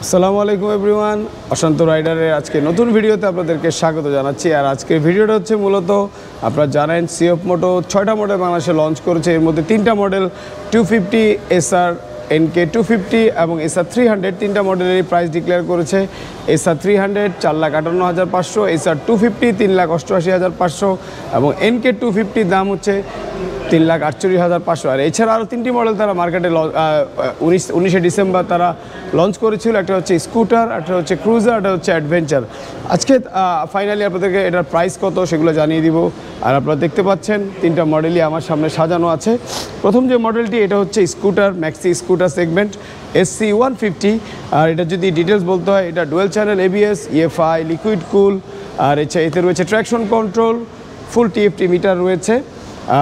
আসসালামু আলাইকুম এভরিওয়ান, অশান্ত রাইডারের আজকে নতুন ভিডিওতে আপনাদেরকে স্বাগত জানাচ্ছি। আর আজকের ভিডিওটা হচ্ছে মূলত আপনারা জানেন সিএফ মোটো 6টা মডেল বাংলাদেশে লঞ্চ করেছে। এর মধ্যে 3টা মডেল 250, SR, NK 250 এবং SR 300 3টা মডেলেরই প্রাইস ডিক্লেয়ার করেছে। SR 300 4,58,500, SR 250 3,88,500 এবং NK 250 দাম হচ্ছে 3,48,500। আর এছাড়া আরও 3টি মডেল তারা মার্কেটে 19শে ডিসেম্বর তারা লঞ্চ করেছিল। একটা হচ্ছে স্কুটার, একটা হচ্ছে ক্রুজার, একটা হচ্ছে অ্যাডভেঞ্চার। আজকে ফাইনালি আপনাদেরকে এটার প্রাইস কত সেগুলো জানিয়ে দিব। আর আপনারা দেখতে পাচ্ছেন 3টা মডেলই আমার সামনে সাজানো আছে। প্রথম যে মডেলটি এটা হচ্ছে scooter, maxi scooter segment SC 150। আর এটা যদি ডিটেলস বলতে হয়, এটা dual channel ABS, EFI, liquid cool, আর এতে রয়েছে traction control, full TFT meter রয়েছে।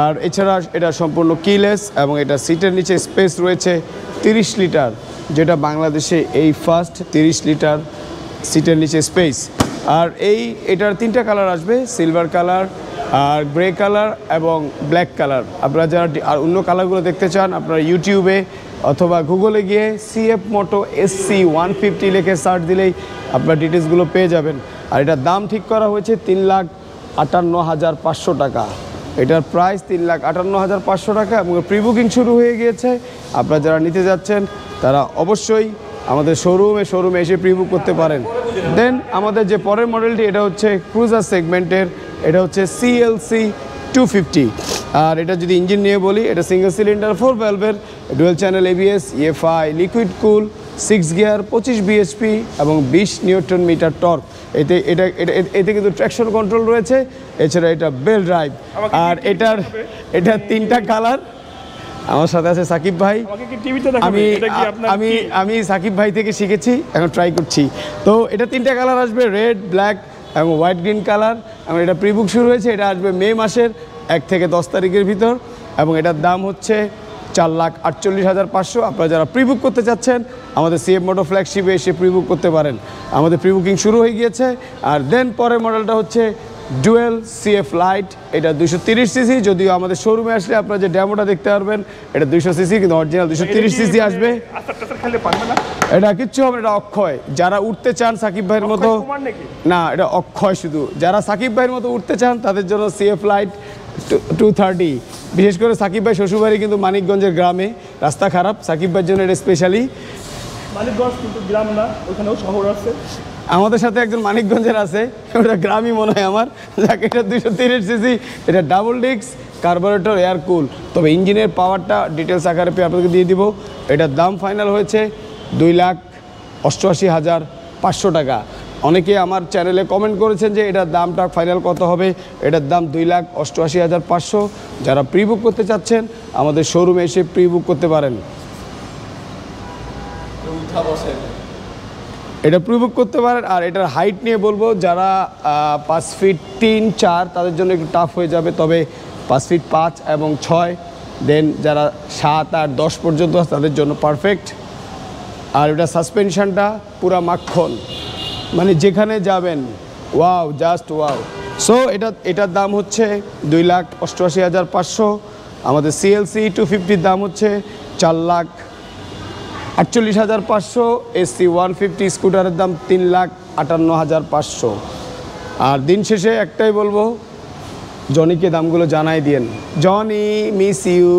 আর এছাড়া এটা সম্পূর্ণ কিলেস এবং এটা সিটের নিচে স্পেস রয়েছে 30 লিটার, যেটা বাংলাদেশে এই ফার্স্ট 30 লিটার সিটের নিচে স্পেস। আর এটার 3টা কালার আসবে, সিলভার কালার, আর গ্রে কালার এবং ব্ল্যাক কালার। আপনারা যারা আর অন্য কালারগুলো দেখতে চান, আপনারা ইউটিউবে অথবা গুগলে গিয়ে সিএফ মোটো SC 150 লিখে সার্চ দিলেই আপনার ডিটেলসগুলো পেয়ে যাবেন। আর এটার দাম ঠিক করা হয়েছে 3,58,500 টাকা। এটার প্রাইস 3,58,500 টাকা এবং প্রি বুকিং শুরু হয়ে গিয়েছে। আপনারা যারা নিতে যাচ্ছেন তারা অবশ্যই আমাদের শোরুমে এসে প্রি বুক করতে পারেন। দেন আমাদের যে পরের মডেলটি এটা হচ্ছে ক্রুজার সেগমেন্টের, এটা হচ্ছে CLC 250। আর এটা যদি ইঞ্জিন নিয়ে বলি, এটা সিঙ্গেল সিলিন্ডার 4 ভ্যালভের dual channel ABS, EFI, liquid cool, 6 gear, 25 bhp এবং 20 নিউটন মিটার টর্ক। এতে কিন্তু ট্র্যাকশন কন্ট্রোল রয়েছে। এছাড়া এটা বেল ড্রাইভ। আর এটার 3টা কালার। আমার সাথে আছে সাকিব ভাই। আমি সাকিব ভাই থেকে শিখেছি, এখন ট্রাই করছি। তো এটা 3টা কালার আসবে, রেড, ব্ল্যাক এবং হোয়াইট গ্রিন কালার। এবং এটা প্রি বুক শুরু হয়েছে, এটা আসবে মে মাসের 1 থেকে 10 তারিখের ভিতর এবং এটার দাম হচ্ছে 4,48,500। আপনারা যারা প্রি বুক করতে চাচ্ছেন আমাদের সিএফ মোটো ফ্ল্যাগশিপে এসে প্রি বুক করতে পারেন। আমাদের প্রি বুকিং শুরু হয়ে গিয়েছে। আর দেন পরের মডেলটা হচ্ছে ডুয়েল CF লাইট। এটা 230 সিসি, যদিও আমাদের শোরুমে আসলে আপনারা যে ড্যামোটা দেখতে পারবেন এটা 200 সিসি, কিন্তু অরিজিনাল 230 সিসি আসবে। এটা কিচ্ছু হবে, এটা অক্ষয়। যারা উঠতে চান সাকিব ভাইয়ের মতো, না এটা অক্ষয় শুধু, যারা সাকিব ভাইয়ের মতো উঠতে চান তাদের জন্য CF লাইট 230। বিশেষ করে সাকিব ভাই শ্বশুরবাড়ি কিন্তু মানিকগঞ্জের গ্রামে, রাস্তা খারাপ, সাকিব ভাইয়ের জন্য এটা স্পেশালি। মানিকগঞ্জ কিন্তু গ্রাম না, ওখানেও শহর আছে। আমাদের সাথে একজন মানিকগঞ্জের আছে, ওটা গ্রামই মনে হয় আমার। যাকে এটা 230 সিসি, এটা ডাবল ডিস্ক, কার্বোরেটর, এয়ার কুল। তবে ইঞ্জিনের পাওয়ারটা ডিটেলস আকারে পেয়ে আপনাদেরকে দিয়ে দিব। এটার দাম ফাইনাল হয়েছে 2,88,500 টাকা। অনেকে আমার চ্যানেলে কমেন্ট করেছেন যে এটার দামটা ফাইনাল কত হবে। এটার দাম 2,88,500। যারা প্রি বুক করতে চাচ্ছেন আমাদের শোরুমে এসে প্রি বুক করতে পারেন। এটা প্রি বুক করতে পারেন। আর এটার হাইট নিয়ে বলবো, যারা 5 ফিট 3, 4 তাদের জন্য একটু টাফ হয়ে যাবে, তবে 5 ফিট 5 এবং 6, দেন যারা 7, 8, 10 পর্যন্ত তাদের জন্য পারফেক্ট। আর এটা সাসপেনশনটা পুরা মাখন, মানে যেখানে যাবেন ওয়াও, জাস্ট ওয়াও। সো এটার দাম হচ্ছে 2,88,500। আমাদের CLC 250 দাম হচ্ছে 4,48,500। SC 150 স্কুটারের দাম 3,58,500। আর দিন শেষে একটাই বলবো, জনিকে দামগুলো জানাই দিয়েন। Johnny, miss you.